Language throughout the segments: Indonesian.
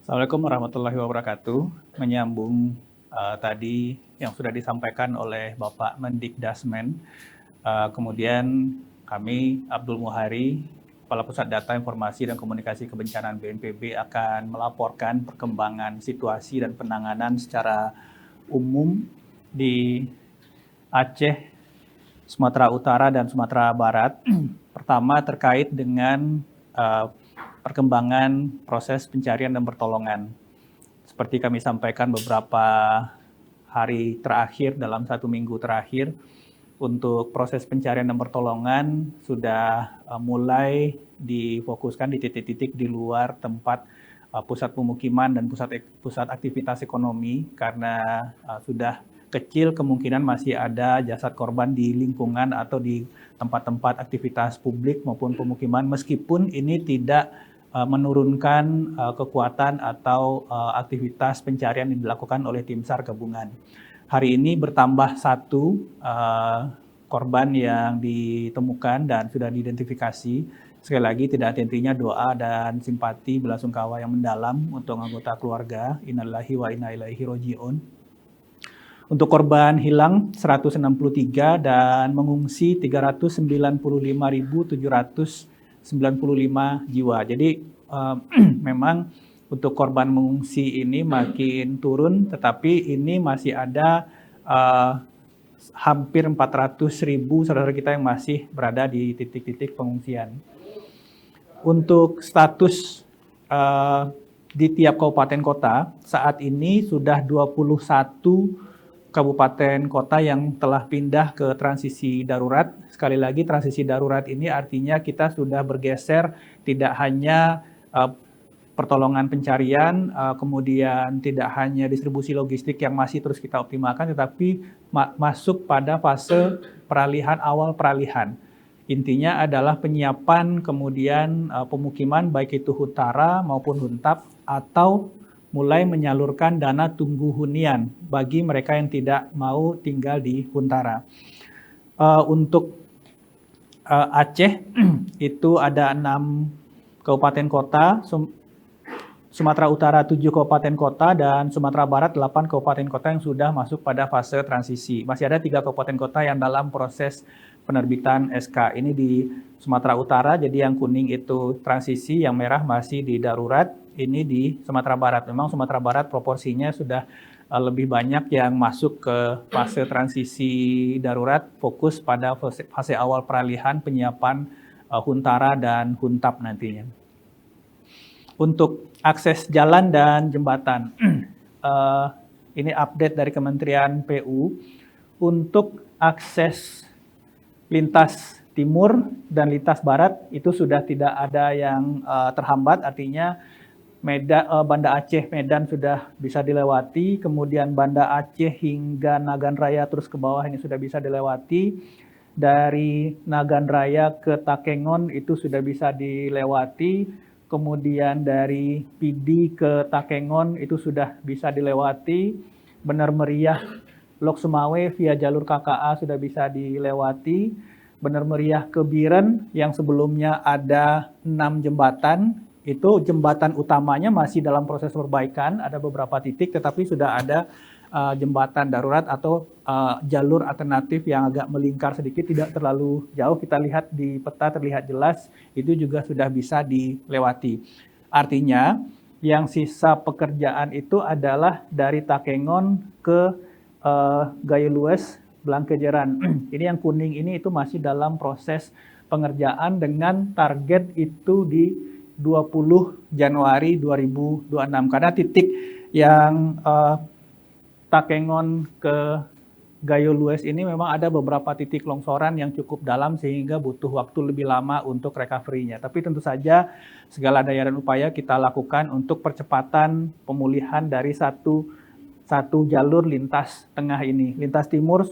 Assalamualaikum warahmatullahi wabarakatuh. Menyambung tadi yang sudah disampaikan oleh Bapak Mendikdasmen, kemudian kami Abdul Muhari, Kepala Pusat Data Informasi dan Komunikasi Kebencanaan BNPB akan melaporkan perkembangan situasi dan penanganan secara umum di Aceh, Sumatera Utara dan Sumatera Barat. Pertama terkait dengan perkembangan proses pencarian dan pertolongan. Seperti kami sampaikan beberapa hari terakhir, dalam 1 minggu terakhir, untuk proses pencarian dan pertolongan sudah mulai difokuskan di titik-titik di luar tempat pusat pemukiman dan pusat aktivitas ekonomi, karena sudah kecil kemungkinan masih ada jasad korban di lingkungan atau di tempat-tempat aktivitas publik maupun pemukiman, meskipun ini tidak menurunkan kekuatan atau aktivitas pencarian yang dilakukan oleh tim SAR gabungan. Hari ini bertambah 1 korban yang ditemukan dan sudah diidentifikasi. Sekali lagi tidak henti-hentinya doa dan simpati belasungkawa yang mendalam untuk anggota keluarga. Innalillahi wa inna ilaihi raji'un. Untuk korban hilang 163 dan mengungsi 395.795 jiwa. Jadi memang untuk korban mengungsi ini makin turun, tetapi ini masih ada hampir 400.000 saudara kita yang masih berada di titik-titik pengungsian. Untuk status di tiap kabupaten kota, saat ini sudah 21 kabupaten kota yang telah pindah ke transisi darurat. Sekali lagi, transisi darurat ini artinya kita sudah bergeser tidak hanya pertolongan pencarian, kemudian tidak hanya distribusi logistik yang masih terus kita optimalkan, tetapi masuk pada fase peralihan, awal peralihan. Intinya adalah penyiapan kemudian pemukiman baik itu huntara maupun huntap, atau mulai menyalurkan dana tunggu hunian bagi mereka yang tidak mau tinggal di huntara. Untuk Aceh itu ada 6 kabupaten kota, Sumatera Utara 7 kabupaten kota, dan Sumatera Barat 8 kabupaten kota yang sudah masuk pada fase transisi. Masih ada 3 kabupaten kota yang dalam proses penerbitan SK. Ini di Sumatera Utara, jadi yang kuning itu transisi, yang merah masih di darurat. Ini di Sumatera Barat. Memang Sumatera Barat proporsinya sudah lebih banyak yang masuk ke fase transisi darurat, fokus pada fase awal peralihan penyiapan huntara dan huntap nantinya. Untuk akses jalan dan jembatan, ini update dari Kementerian PU. Untuk akses lintas timur dan lintas barat itu sudah tidak ada yang terhambat, artinya Banda Aceh Medan sudah bisa dilewati, kemudian Banda Aceh hingga Nagan Raya terus ke bawah ini sudah bisa dilewati. Dari Nagan Raya ke Takengon itu sudah bisa dilewati, kemudian dari Pidi ke Takengon itu sudah bisa dilewati. Benar Meriah Lok Sumawe via jalur KKA sudah bisa dilewati. Benar Meriah ke Biren yang sebelumnya ada 6 jembatan, itu jembatan utamanya masih dalam proses perbaikan, ada beberapa titik, tetapi sudah ada jembatan darurat atau jalur alternatif yang agak melingkar sedikit, tidak terlalu jauh. Kita lihat di peta terlihat jelas, itu juga sudah bisa dilewati. Artinya yang sisa pekerjaan itu adalah dari Takengon ke Gayo Lues, Blangkejeran. Ini yang kuning ini itu masih dalam proses pengerjaan dengan target itu di 20 Januari 2026, karena titik yang Takengon ke Gayo Lues ini memang ada beberapa titik longsoran yang cukup dalam sehingga butuh waktu lebih lama untuk recovery-nya. Tapi tentu saja segala daya dan upaya kita lakukan untuk percepatan pemulihan dari satu jalur lintas tengah ini. Lintas timur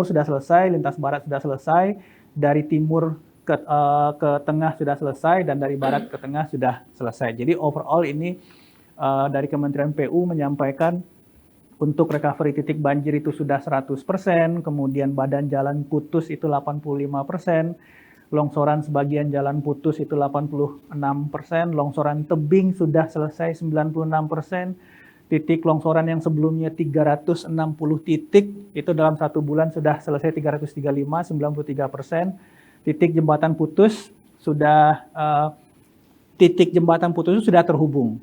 sudah selesai, lintas barat sudah selesai, dari timur ke tengah sudah selesai, dan dari barat ke tengah sudah selesai. Jadi overall ini dari Kementerian PU menyampaikan untuk recovery titik banjir itu sudah 100%, kemudian badan jalan putus itu 85%, longsoran sebagian jalan putus itu 86%, longsoran tebing sudah selesai 96%, titik longsoran yang sebelumnya 360 titik, itu dalam 1 bulan sudah selesai 335, 93%, titik jembatan putus sudah terhubung.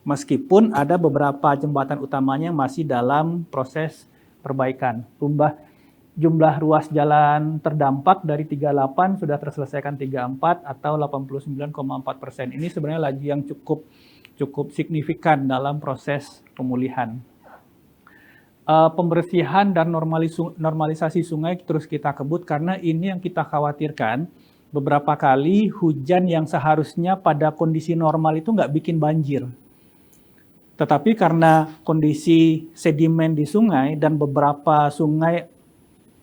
Meskipun ada beberapa jembatan utamanya yang masih dalam proses perbaikan. Jumlah ruas jalan terdampak dari 38 sudah terselesaikan 34 atau 89,4%. Ini sebenarnya laju yang cukup signifikan dalam proses pemulihan. Pembersihan dan normalisasi sungai terus kita kebut karena ini yang kita khawatirkan. Beberapa kali hujan yang seharusnya pada kondisi normal itu nggak bikin banjir. Tetapi karena kondisi sedimen di sungai dan beberapa sungai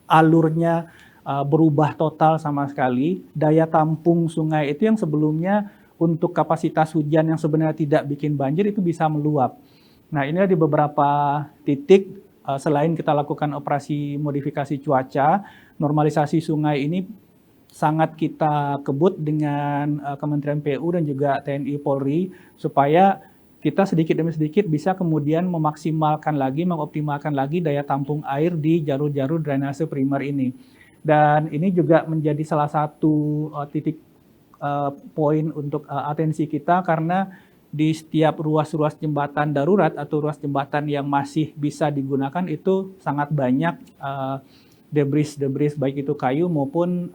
alurnya berubah total sama sekali, daya tampung sungai itu yang sebelumnya untuk kapasitas hujan yang sebenarnya tidak bikin banjir itu bisa meluap. Nah, ini di beberapa titik selain kita lakukan operasi modifikasi cuaca, normalisasi sungai ini sangat kita kebut dengan Kementerian PU dan juga TNI Polri supaya kita sedikit demi sedikit bisa kemudian memaksimalkan lagi, mengoptimalkan lagi daya tampung air di jalur-jalur drainase primer ini. Dan ini juga menjadi salah satu titik poin untuk atensi kita karena di setiap ruas-ruas jembatan darurat atau ruas jembatan yang masih bisa digunakan itu sangat banyak debris baik itu kayu maupun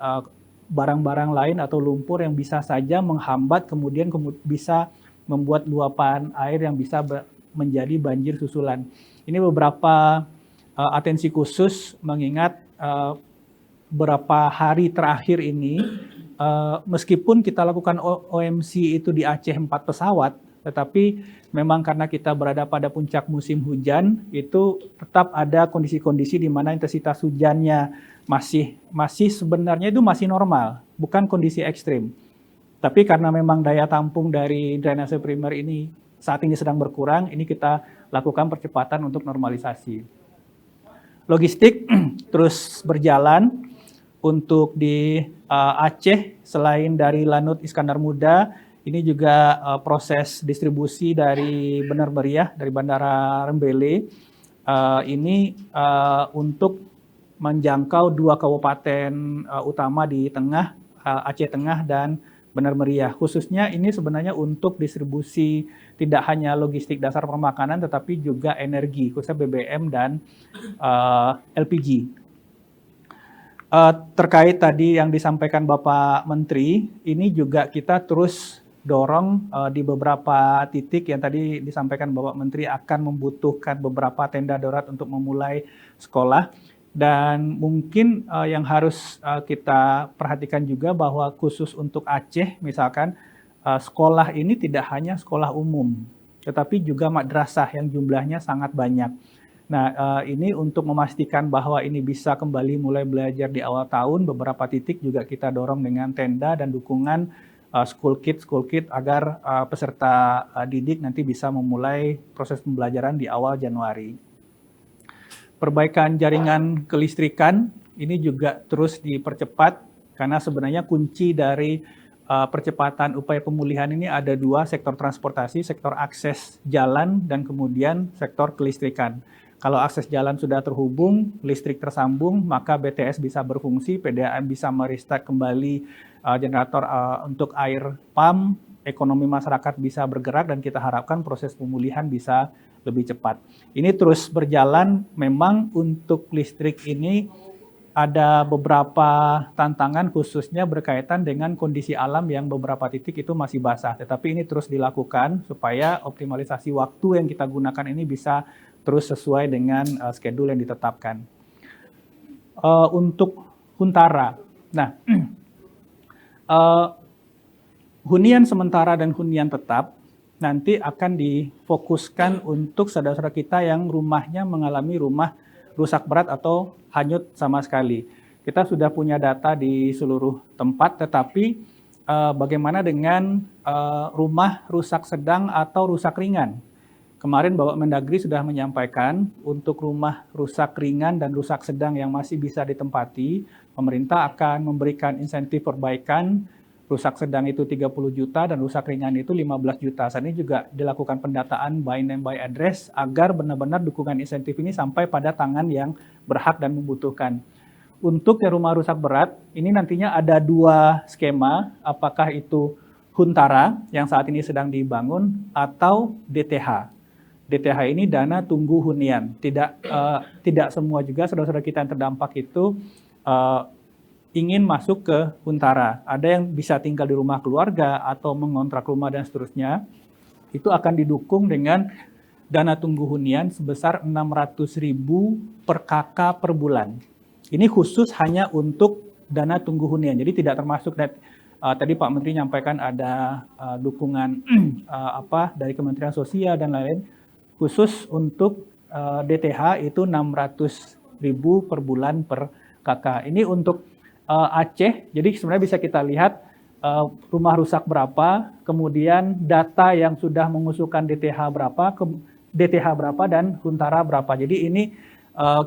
barang-barang lain atau lumpur yang bisa saja menghambat kemudian bisa membuat luapan air yang bisa menjadi banjir susulan. Ini beberapa atensi khusus mengingat beberapa hari terakhir ini, meskipun kita lakukan OMC itu di Aceh 4 pesawat, tetapi memang karena kita berada pada puncak musim hujan, itu tetap ada kondisi-kondisi di mana intensitas hujannya masih sebenarnya itu masih normal, bukan kondisi ekstrim. Tapi karena memang daya tampung dari drainase primer ini saat ini sedang berkurang, ini kita lakukan percepatan untuk normalisasi. Logistik terus berjalan untuk di Aceh, selain dari Lanut Iskandar Muda, ini juga proses distribusi dari Benar Meriah, dari Bandara Rembele, ini untuk menjangkau 2 kabupaten utama di tengah, Aceh Tengah dan Benar Meriah. Khususnya ini sebenarnya untuk distribusi tidak hanya logistik dasar permakanan tetapi juga energi, khususnya BBM dan LPG. Terkait tadi yang disampaikan Bapak Menteri, ini juga kita terus dorong di beberapa titik yang tadi disampaikan Bapak Menteri akan membutuhkan beberapa tenda darurat untuk memulai sekolah. Dan mungkin yang harus kita perhatikan juga bahwa khusus untuk Aceh misalkan sekolah ini tidak hanya sekolah umum, tetapi juga madrasah yang jumlahnya sangat banyak. Nah ini untuk memastikan bahwa ini bisa kembali mulai belajar di awal tahun, beberapa titik juga kita dorong dengan tenda dan dukungan school kit agar peserta didik nanti bisa memulai proses pembelajaran di awal Januari. Perbaikan jaringan kelistrikan ini juga terus dipercepat karena sebenarnya kunci dari percepatan upaya pemulihan ini ada 2, sektor transportasi, sektor akses jalan, dan kemudian sektor kelistrikan. Kalau akses jalan sudah terhubung, listrik tersambung, maka BTS bisa berfungsi, PDAM bisa merestart kembali generator untuk air pump, ekonomi masyarakat bisa bergerak, dan kita harapkan proses pemulihan bisa lebih cepat. Ini terus berjalan, memang untuk listrik ini ada beberapa tantangan khususnya berkaitan dengan kondisi alam yang beberapa titik itu masih basah. Tetapi ini terus dilakukan supaya optimalisasi waktu yang kita gunakan ini bisa terus sesuai dengan schedule yang ditetapkan. Untuk Huntara, nah hunian sementara dan hunian tetap nanti akan difokuskan untuk saudara-saudara kita yang rumahnya mengalami rumah rusak berat atau hanyut sama sekali. Kita sudah punya data di seluruh tempat, tetapi bagaimana dengan rumah rusak sedang atau rusak ringan? Kemarin Bapak Mendagri sudah menyampaikan untuk rumah rusak ringan dan rusak sedang yang masih bisa ditempati, pemerintah akan memberikan insentif perbaikan. Rusak sedang itu 30 juta dan rusak ringan itu 15 juta. Saat ini juga dilakukan pendataan by name by address agar benar-benar dukungan insentif ini sampai pada tangan yang berhak dan membutuhkan. Untuk yang rumah rusak berat, ini nantinya ada 2 skema, apakah itu Huntara yang saat ini sedang dibangun atau DTH. DTH ini dana tunggu hunian. Tidak semua juga saudara-saudara kita yang terdampak itu ingin masuk ke Huntara. Ada yang bisa tinggal di rumah keluarga atau mengontrak rumah dan seterusnya. Itu akan didukung dengan dana tunggu hunian sebesar 600.000 per KK per bulan. Ini khusus hanya untuk dana tunggu hunian. Jadi tidak termasuk tadi Pak Menteri nyampaikan ada dukungan dari Kementerian Sosial dan lain-lain. Khusus untuk DTH itu 600.000 per bulan per KK. Ini untuk Aceh, jadi sebenarnya bisa kita lihat rumah rusak berapa, kemudian data yang sudah mengusulkan DTH berapa dan Huntara berapa. Jadi ini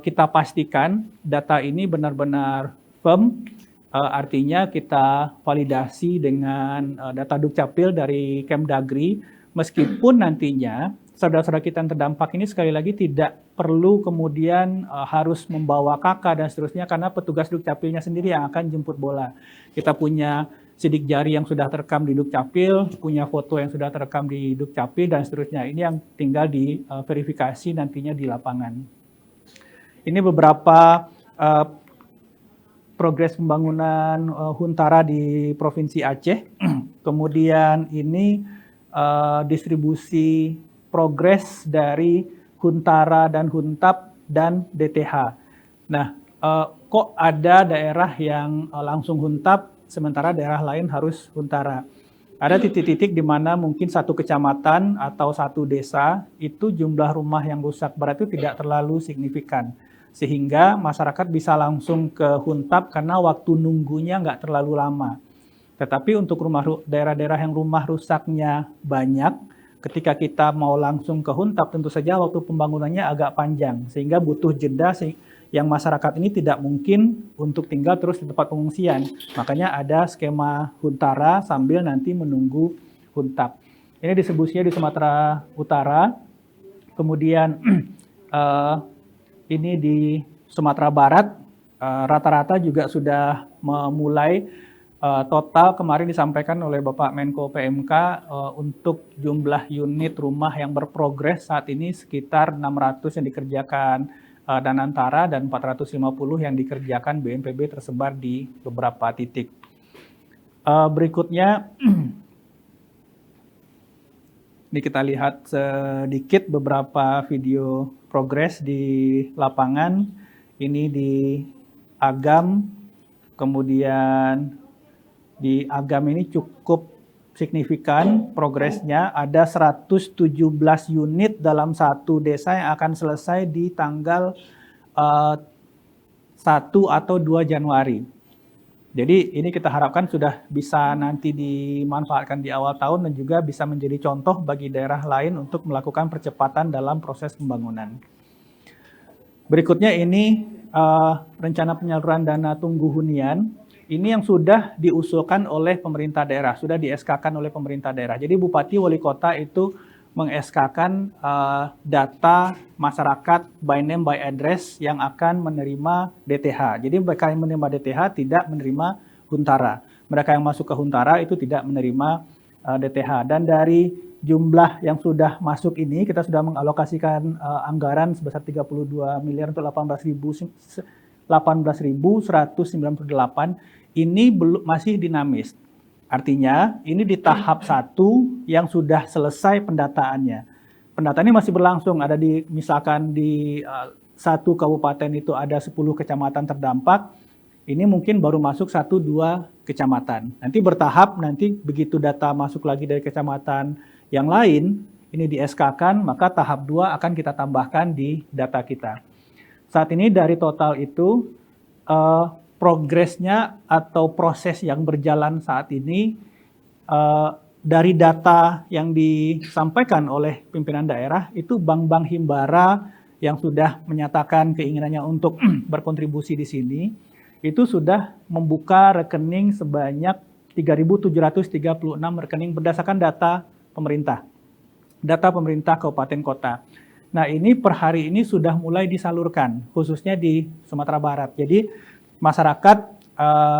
kita pastikan data ini benar-benar firm, artinya kita validasi dengan data Dukcapil dari Kemdagri, meskipun nantinya saudara-saudara kita yang terdampak ini sekali lagi tidak perlu kemudian harus membawa kakak dan seterusnya karena petugas Dukcapilnya sendiri yang akan jemput bola. Kita punya sidik jari yang sudah terekam di Dukcapil, punya foto yang sudah terekam di Dukcapil dan seterusnya. Ini yang tinggal diverifikasi nantinya di lapangan. Ini beberapa progres pembangunan Huntara di Provinsi Aceh. Kemudian ini distribusi progres dari Huntara dan Huntap dan DTH. Nah, kok ada daerah yang langsung Huntap, sementara daerah lain harus Huntara? Ada titik-titik di mana mungkin satu kecamatan atau satu desa itu jumlah rumah yang rusak berat itu tidak terlalu signifikan. Sehingga masyarakat bisa langsung ke Huntap karena waktu nunggunya nggak terlalu lama. Tetapi untuk daerah-daerah yang rumah rusaknya banyak, ketika kita mau langsung ke Huntap, tentu saja waktu pembangunannya agak panjang, sehingga butuh jeda yang masyarakat ini tidak mungkin untuk tinggal terus di tempat pengungsian. Makanya ada skema Huntara sambil nanti menunggu Huntap. Ini distribusinya di Sumatera Utara, kemudian ini di Sumatera Barat, rata-rata juga sudah memulai. Total kemarin disampaikan oleh Bapak Menko PMK untuk jumlah unit rumah yang berprogres saat ini sekitar 600 yang dikerjakan Danantara dan 450 yang dikerjakan BNPB tersebar di beberapa titik. Berikutnya, ini kita lihat sedikit beberapa video progres di lapangan. Ini di Agam, kemudian di Agam ini cukup signifikan progresnya, ada 117 unit dalam satu desa yang akan selesai di tanggal 1 atau 2 Januari. Jadi ini kita harapkan sudah bisa nanti dimanfaatkan di awal tahun dan juga bisa menjadi contoh bagi daerah lain untuk melakukan percepatan dalam proses pembangunan. Berikutnya ini rencana penyaluran dana tunggu hunian. Ini yang sudah diusulkan oleh pemerintah daerah, sudah di-SK-kan oleh pemerintah daerah. Jadi Bupati Wali Kota itu meng-SK-kan data masyarakat by name by address yang akan menerima DTH. Jadi mereka yang menerima DTH tidak menerima Huntara. Mereka yang masuk ke Huntara itu tidak menerima DTH. Dan dari jumlah yang sudah masuk ini, kita sudah mengalokasikan anggaran sebesar 32 miliar untuk 18.198. Ini masih dinamis. Artinya ini di tahap 1 yang sudah selesai pendataannya. Pendataannya masih berlangsung, ada misalkan di satu kabupaten itu ada 10 kecamatan terdampak, ini mungkin baru masuk 1-2 kecamatan. Nanti bertahap, nanti begitu data masuk lagi dari kecamatan yang lain, ini di SK-kan, maka tahap 2 akan kita tambahkan di data kita. Saat ini dari total itu, progresnya atau proses yang berjalan saat ini dari data yang disampaikan oleh pimpinan daerah, itu bank-bank himbara yang sudah menyatakan keinginannya untuk berkontribusi di sini, itu sudah membuka rekening sebanyak 3.736 rekening berdasarkan data pemerintah. Data pemerintah kabupaten kota. Nah, ini per hari ini sudah mulai disalurkan, khususnya di Sumatera Barat. Jadi, masyarakat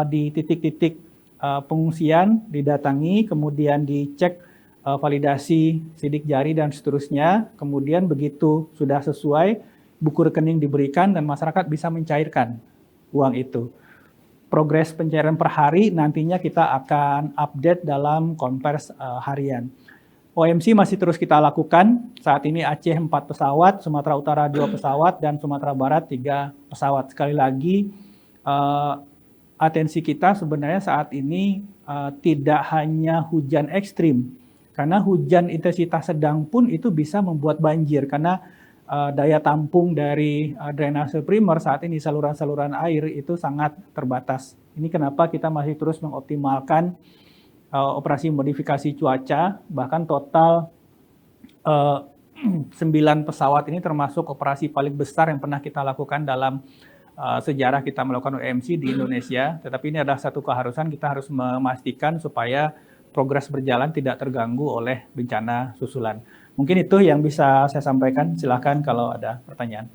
di titik-titik pengungsian didatangi, kemudian dicek validasi sidik jari dan seterusnya. Kemudian begitu sudah sesuai, buku rekening diberikan dan masyarakat bisa mencairkan uang itu. Progres pencairan per hari nantinya kita akan update dalam konvers harian. OMC masih terus kita lakukan. Saat ini Aceh 4 pesawat, Sumatera Utara 2 pesawat, dan Sumatera Barat 3 pesawat. Sekali lagi, atensi kita sebenarnya saat ini tidak hanya hujan ekstrim, karena hujan intensitas sedang pun itu bisa membuat banjir, karena daya tampung dari drainase primer saat ini, saluran-saluran air itu sangat terbatas. Ini kenapa kita masih terus mengoptimalkan operasi modifikasi cuaca, bahkan total 9 pesawat ini termasuk operasi paling besar yang pernah kita lakukan dalam sejarah kita melakukan OMC di Indonesia. Tetapi ini adalah satu keharusan, kita harus memastikan supaya progres berjalan tidak terganggu oleh bencana susulan. Mungkin itu yang bisa saya sampaikan, silakan kalau ada pertanyaan.